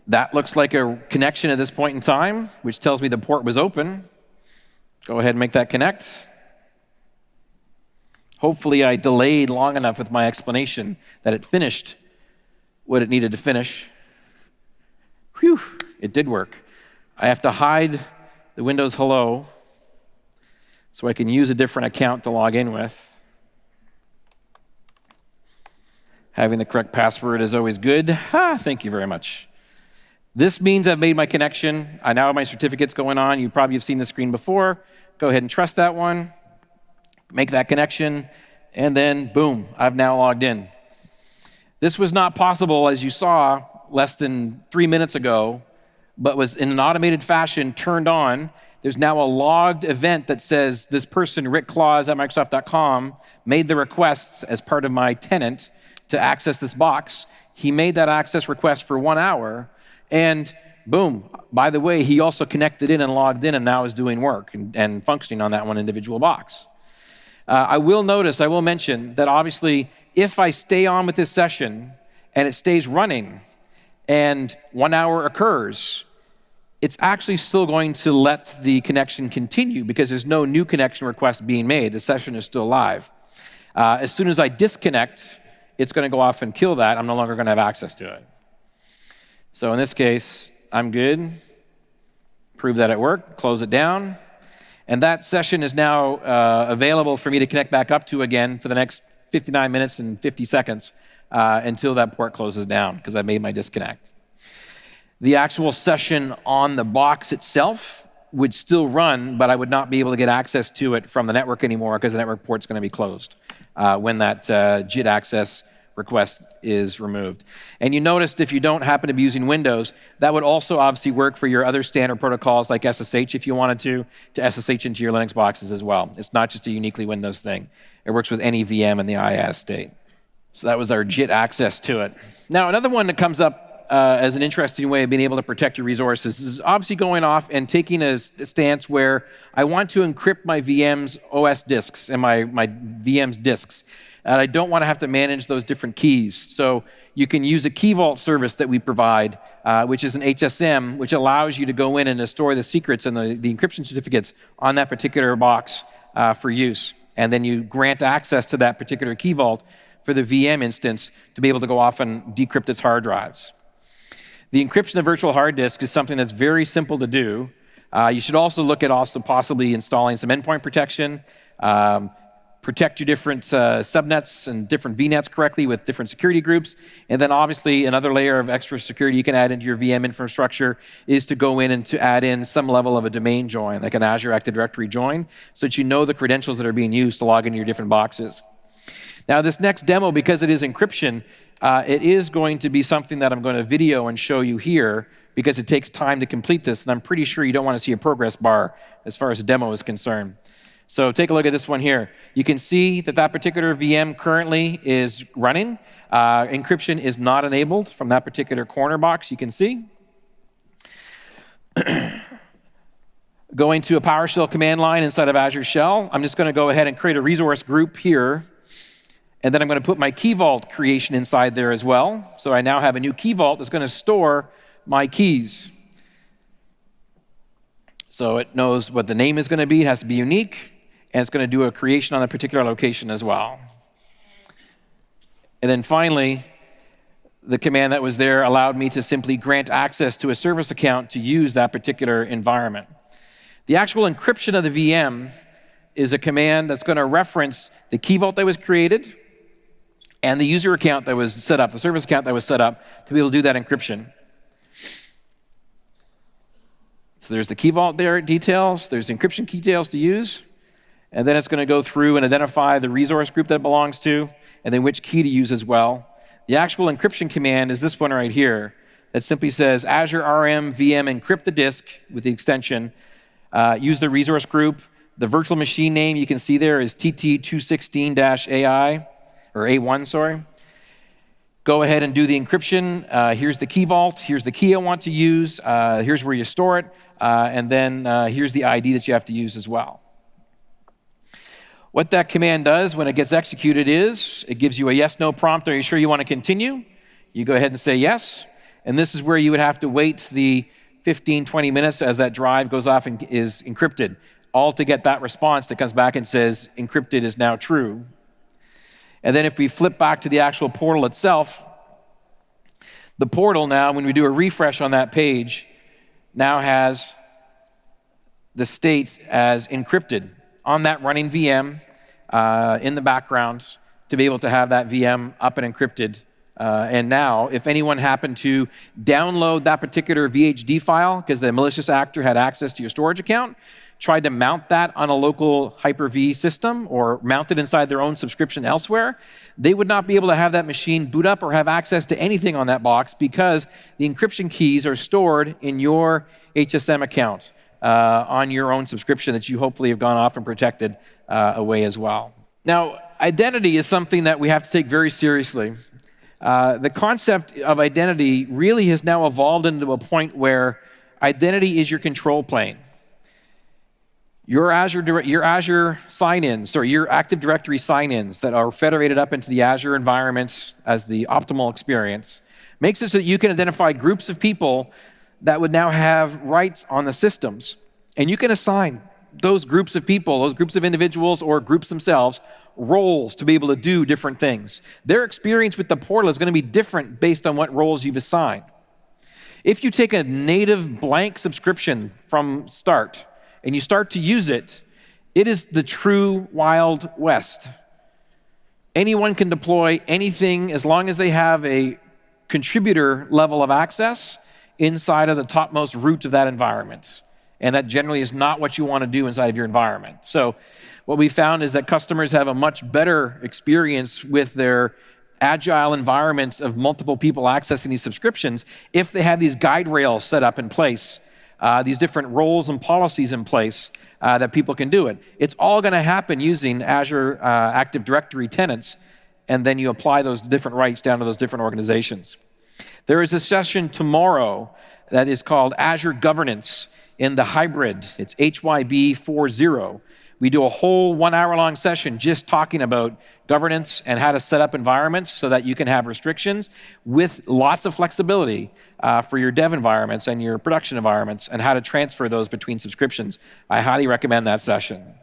That looks like a connection at this point in time, which tells me the port was open. Go ahead and make that connect. Hopefully I delayed long enough with my explanation that it finished what it needed to finish. Whew, it did work. I have to hide the Windows hello so I can use a different account to log in with. Having the correct password is always good. Thank you very much. This means I've made my connection. I now have my certificates going on. You probably have seen the screen before. Go ahead and trust that one. Make that connection, and then boom, I've now logged in. This was not possible, as you saw, less than 3 minutes ago, but was in an automated fashion turned on. There's now a logged event that says this person, Rick Klaus at Microsoft.com, made the request as part of my tenant to access this box. He made that access request for 1 hour, and boom, by the way, he also connected in and logged in and now is doing work and functioning on that one individual box. I will mention that obviously, if I stay on with this session and it stays running and 1 hour occurs, it's actually still going to let the connection continue because there's no new connection request being made. The session is still live. As soon as I disconnect, it's going to go off and kill that. I'm no longer going to have access to it. So in this case, I'm good. Prove that it worked. Close it down. And that session is now available for me to connect back up to again for the next 59 minutes and 50 seconds until that port closes down because I made my disconnect. The actual session on the box itself would still run, but I would not be able to get access to it from the network anymore because the network port's going to be closed when that JIT access request is removed. And you noticed if you don't happen to be using Windows, that would also obviously work for your other standard protocols like SSH if you wanted to SSH into your Linux boxes as well. It's not just a uniquely Windows thing. It works with any VM in the IaaS state. So that was our JIT access to it. Now, another one that comes up as an interesting way of being able to protect your resources is obviously going off and taking a stance where I want to encrypt my VM's OS disks and my VM's disks. And I don't want to have to manage those different keys. So you can use a key vault service that we provide, which is an HSM, which allows you to go in and to store the secrets and the encryption certificates on that particular box for use. And then you grant access to that particular key vault for the VM instance to be able to go off and decrypt its hard drives. The encryption of virtual hard disk is something that's very simple to do. You should also look at possibly installing some endpoint protection, protect your different subnets and different VNets correctly with different security groups. And then obviously another layer of extra security you can add into your VM infrastructure is to go in and to add in some level of a domain join, like an Azure Active Directory join, so that you know the credentials that are being used to log into your different boxes. Now this next demo, because it is encryption, it is going to be something that I'm going to video and show you here because it takes time to complete this, and I'm pretty sure you don't want to see a progress bar as far as the demo is concerned. So take a look at this one here. You can see that that particular VM currently is running. Encryption is not enabled from that particular corner box you can see. Going to a PowerShell command line inside of Azure Shell, I'm just going to go ahead and create a resource group here. And then I'm going to put my key vault creation inside there as well. So I now have a new key vault that's going to store my keys. So it knows what the name is going to be. It has to be unique. And it's going to do a creation on a particular location as well. And then finally, the command that was there allowed me to simply grant access to a service account to use that particular environment. The actual encryption of the VM is a command that's going to reference the key vault that was created and the user account that was set up, the service account that was set up to be able to do that encryption. So there's the key vault there details, there's encryption key details to use, and then it's going to go through and identify the resource group that it belongs to, and then which key to use as well. The actual encryption command is this one right here that simply says Azure RM VM encrypt the disk with the extension, use the resource group. The virtual machine name you can see there is TT216-AI, or A1, sorry. Go ahead and do the encryption. Here's the key vault. Here's the key I want to use. Here's where you store it. And then here's the ID that you have to use as well. What that command does when it gets executed is it gives you a yes/no prompt. Are you sure you want to continue? You go ahead and say yes. And this is where you would have to wait the 15, 20 minutes as that drive goes off and is encrypted, all to get that response that comes back and says encrypted is now true. And then if we flip back to the actual portal itself, the portal now, when we do a refresh on that page, now has the state as encrypted on that running VM in the background to be able to have that VM up and encrypted. And now, if anyone happened to download that particular VHD file because the malicious actor had access to your storage account, tried to mount that on a local Hyper-V system or mount it inside their own subscription elsewhere, they would not be able to have that machine boot up or have access to anything on that box because the encryption keys are stored in your HSM account on your own subscription that you hopefully have gone off and protected away as well. Now, identity is something that we have to take very seriously. The concept of identity really has now evolved into a point where identity is your control plane. Your Azure sign-ins or your Active Directory sign-ins that are federated up into the Azure environment as the optimal experience makes it so that you can identify groups of people that would now have rights on the systems. And you can assign those groups of people, those groups of individuals or groups themselves, roles to be able to do different things. Their experience with the portal is going to be different based on what roles you've assigned. If you take a native blank subscription from start and you start to use it, it is the true Wild West. Anyone can deploy anything as long as they have a contributor level of access inside of the topmost root of that environment. And that generally is not what you want to do inside of your environment. So what we found is that customers have a much better experience with their agile environments of multiple people accessing these subscriptions if they have these guide rails set up in place, these different roles and policies in place that people can do it. It's all going to happen using Azure Active Directory tenants, and then you apply those different rights down to those different organizations. There is a session tomorrow that is called Azure Governance in the hybrid. It's HYB 40. We do a whole 1 hour long session just talking about governance and how to set up environments so that you can have restrictions with lots of flexibility for your dev environments and your production environments and how to transfer those between subscriptions. I highly recommend that session.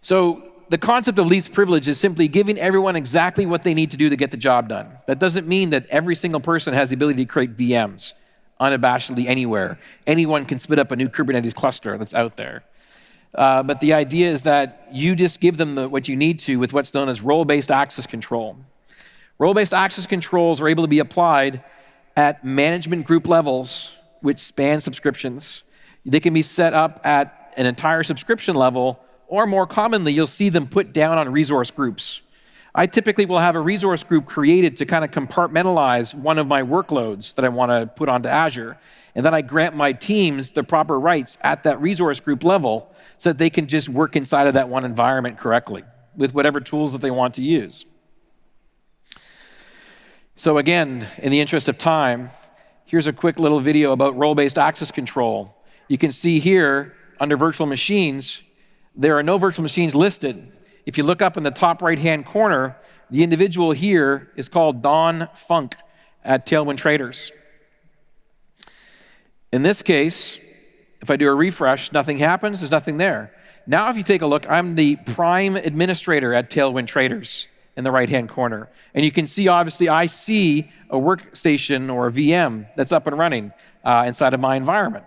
So the concept of least privilege is simply giving everyone exactly what they need to do to get the job done. That doesn't mean that every single person has the ability to create VMs unabashedly anywhere. Anyone can spit up a new Kubernetes cluster that's out there. But the idea is that you just give them what you need to with what's known as role-based access control. Role-based access controls are able to be applied at management group levels, which span subscriptions. They can be set up at an entire subscription level, or more commonly, you'll see them put down on resource groups. I typically will have a resource group created to kind of compartmentalize one of my workloads that I want to put onto Azure. And then I grant my teams the proper rights at that resource group level so that they can just work inside of that one environment correctly with whatever tools that they want to use. So again, in the interest of time, here's a quick little video about role-based access control. you can see here under virtual machines, there are no virtual machines listed. If you look up in the top right-hand corner, the individual here is called Don Funk at Tailwind Traders. In this case, if I do a refresh, nothing happens, there's nothing there. Now if you take a look, I'm the prime administrator at Tailwind Traders in the right-hand corner. And you can see, obviously, I see a workstation or a VM that's up and running inside of my environment.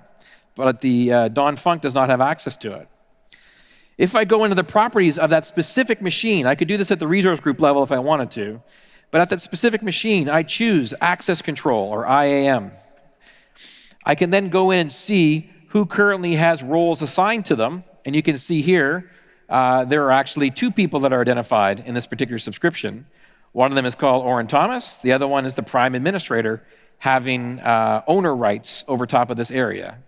But the Don Funk does not have access to it. If I go into the properties of that specific machine, I could do this at the resource group level if I wanted to, but at that specific machine, I choose access control, or IAM. I can then go in and see who currently has roles assigned to them, and you can see here, there are actually 2 people that are identified in this particular subscription. One of them is called Oren Thomas, the other one is the prime administrator having owner rights over top of this area.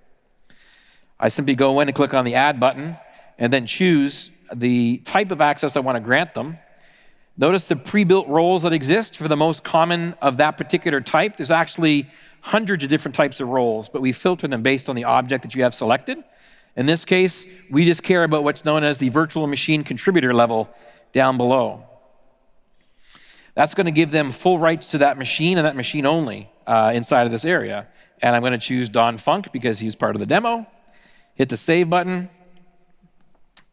I simply go in and click on the Add button, and then choose the type of access I want to grant them. Notice the pre-built roles that exist for the most common of that particular type. There's actually hundreds of different types of roles, but we filter them based on the object that you have selected. In this case, we just care about what's known as the virtual machine contributor level down below. That's going to give them full rights to that machine and that machine only inside of this area. And I'm going to choose Don Funk because he's part of the demo. Hit the Save button.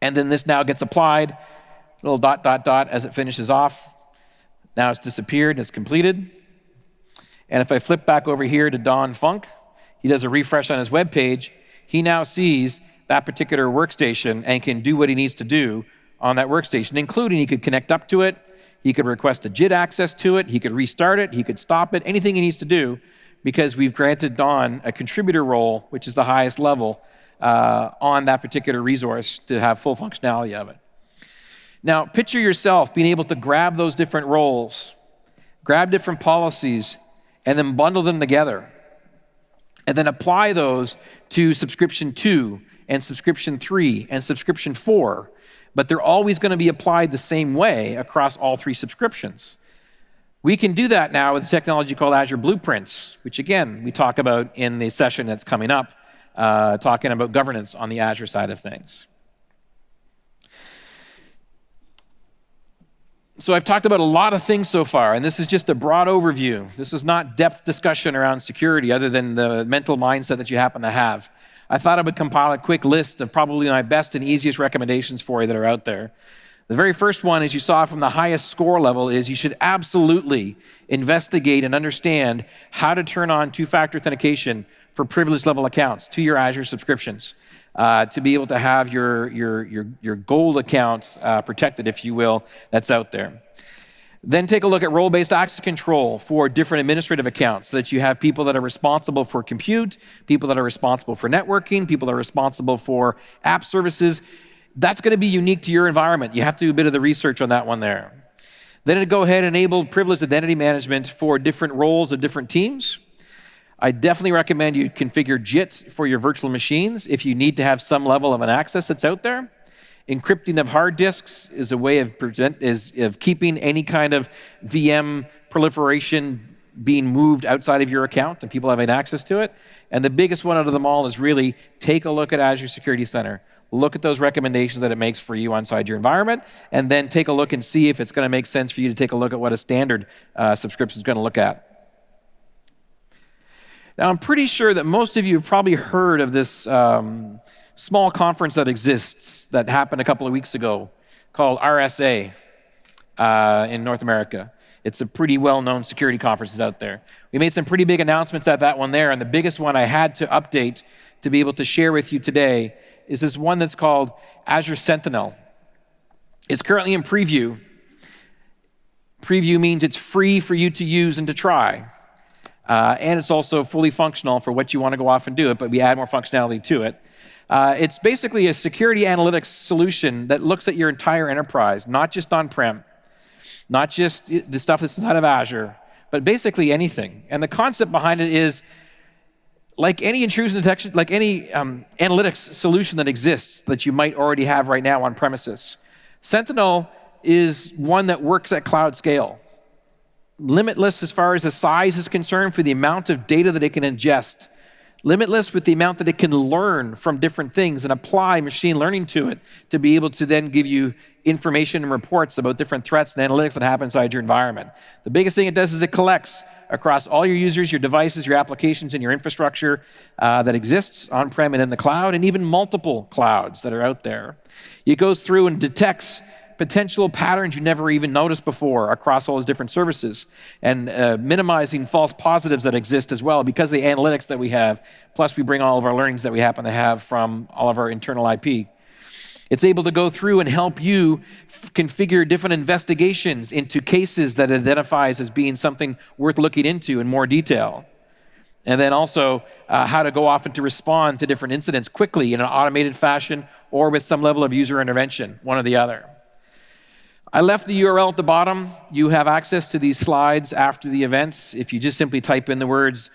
And then this now gets applied, little ... as it finishes off. Now it's disappeared, it's completed. And if I flip back over here to Don Funk, he does a refresh on his web page. He now sees that particular workstation and can do what he needs to do on that workstation, including he could connect up to it, he could request a JIT access to it, he could restart it, he could stop it, anything he needs to do, because we've granted Don a contributor role, which is the highest level, on that particular resource to have full functionality of it. Now, picture yourself being able to grab those different roles, grab different policies, and then bundle them together, and then apply those to subscription 2, and subscription 3, and subscription 4, but they're always going to be applied the same way across all 3 subscriptions. We can do that now with a technology called Azure Blueprints, which again, we talk about in the session that's coming up, talking about governance on the Azure side of things. So I've talked about a lot of things so far, and this is just a broad overview. This is not depth discussion around security other than the mental mindset that you happen to have. I thought I would compile a quick list of probably my best and easiest recommendations for you that are out there. The very first one, as you saw from the highest score level, is you should absolutely investigate and understand how to turn on 2-factor authentication for privilege level accounts to your Azure subscriptions, to be able to have your gold accounts protected, if you will, that's out there. Then take a look at role-based access control for different administrative accounts so that you have people that are responsible for compute, people that are responsible for networking, people that are responsible for app services. That's going to be unique to your environment. You have to do a bit of the research on that one there. Then go ahead and enable privileged identity management for different roles of different teams. I definitely recommend you configure JIT for your virtual machines if you need to have some level of an access that's out there. Encrypting of hard disks is a way of keeping any kind of VM proliferation being moved outside of your account and people having access to it. And the biggest one out of them all is really take a look at Azure Security Center. Look at those recommendations that it makes for you inside your environment, and then take a look and see if it's going to make sense for you to take a look at what a standard subscription is going to look at. Now, I'm pretty sure that most of you have probably heard of this small conference that exists that happened a couple of weeks ago called RSA in North America. It's a pretty well-known security conference out there. We made some pretty big announcements at that one there, and the biggest one I had to update to be able to share with you today is this one that's called Azure Sentinel. It's currently in preview. Preview means it's free for you to use and to try. And it's also fully functional for what you want to go off and do it, but we add more functionality to it. It's basically a security analytics solution that looks at your entire enterprise, not just on-prem, not just the stuff that's inside of Azure, but basically anything. And the concept behind it is, like any intrusion detection, like any analytics solution that exists that you might already have right now on premises, Sentinel is one that works at cloud scale. Limitless as far as the size is concerned for the amount of data that it can ingest. Limitless with the amount that it can learn from different things and apply machine learning to it to be able to then give you information and reports about different threats and analytics that happen inside your environment. The biggest thing it does is it collects across all your users, your devices, your applications, and your infrastructure that exists on-prem and in the cloud, and even multiple clouds that are out there. It goes through and detects potential patterns you never even noticed before across all those different services, and minimizing false positives that exist as well because of the analytics that we have, plus we bring all of our learnings that we happen to have from all of our internal IP. It's able to go through and help you configure different investigations into cases that it identifies as being something worth looking into in more detail. And then also how to go off and to respond to different incidents quickly in an automated fashion or with some level of user intervention, one or the other. I left the URL at the bottom. You have access to these slides after the events. If you just simply type in the words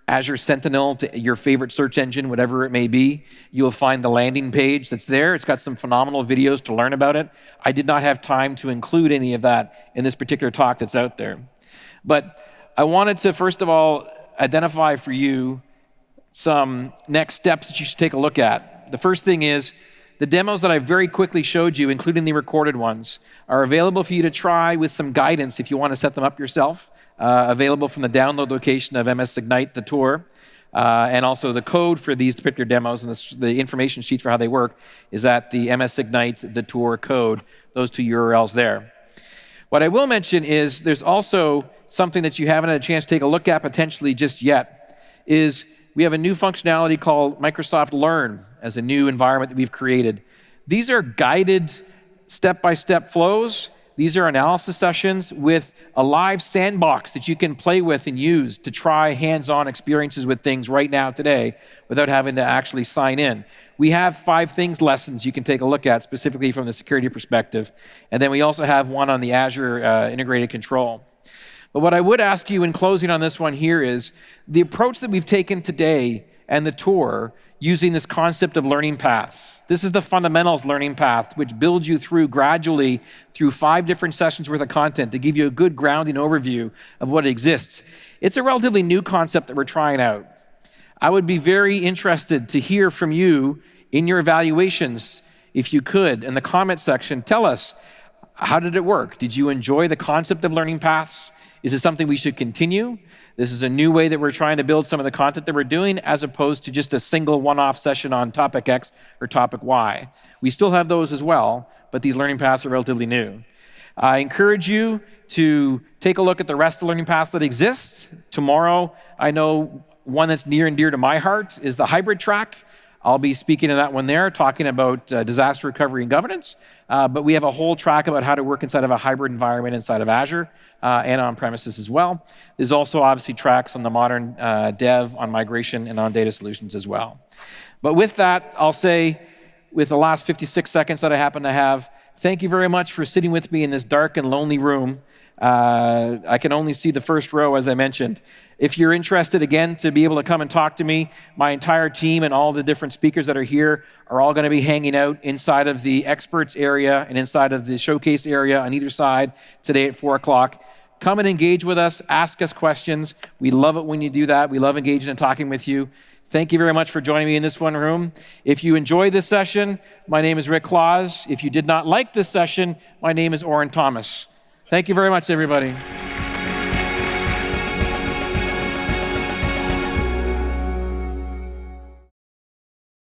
Azure Sentinel to your favorite search engine, whatever it may be, you'll find the landing page that's there. It's got some phenomenal videos to learn about it. I did not have time to include any of that in this particular talk that's out there. But I wanted to, first of all, identify for you some next steps that you should take a look at. The first thing is, the demos that I very quickly showed you, including the recorded ones, are available for you to try with some guidance if you want to set them up yourself, available from the download location of MS Ignite, the tour, and also the code for these particular demos and the information sheets for how they work is at the MS Ignite, the tour code, those two URLs there. What I will mention is there's also something that you haven't had a chance to take a look at potentially just yet, is we have a new functionality called Microsoft Learn as a new environment that we've created. These are guided step-by-step flows. These are analysis sessions with a live sandbox that you can play with and use to try hands-on experiences with things right now today without having to actually sign in. We have 5 things lessons you can take a look at specifically from the security perspective. And then we also have one on the Azure integrated control. But what I would ask you in closing on this one here is the approach that we've taken today and the tour using this concept of learning paths. This is the fundamentals learning path, which builds you through gradually through 5 different sessions worth of content to give you a good grounding overview of what exists. It's a relatively new concept that we're trying out. I would be very interested to hear from you in your evaluations, if you could, in the comment section. Tell us, how did it work? Did you enjoy the concept of learning paths? Is it something we should continue? This is a new way that we're trying to build some of the content that we're doing as opposed to just a single one-off session on topic X or topic Y. We still have those as well, but these learning paths are relatively new. I encourage you to take a look at the rest of the learning paths that exist. Tomorrow, I know one that's near and dear to my heart is the hybrid track. I'll be speaking to that one there, talking about disaster recovery and governance. But we have a whole track about how to work inside of a hybrid environment inside of Azure and on premises as well. There's also obviously tracks on the modern dev, on migration, and on data solutions as well. But with that, I'll say, with the last 56 seconds that I happen to have, thank you very much for sitting with me in this dark and lonely room. I can only see the first row, as I mentioned. If you're interested, again, to be able to come and talk to me, my entire team and all the different speakers that are here are all going to be hanging out inside of the experts area and inside of the showcase area on either side today at 4 o'clock. Come and engage with us, ask us questions. We love it when you do that. We love engaging and talking with you. Thank you very much for joining me in this one room. If you enjoyed this session, my name is Rick Klaus. If you did not like this session, my name is Oren Thomas. Thank you very much, everybody.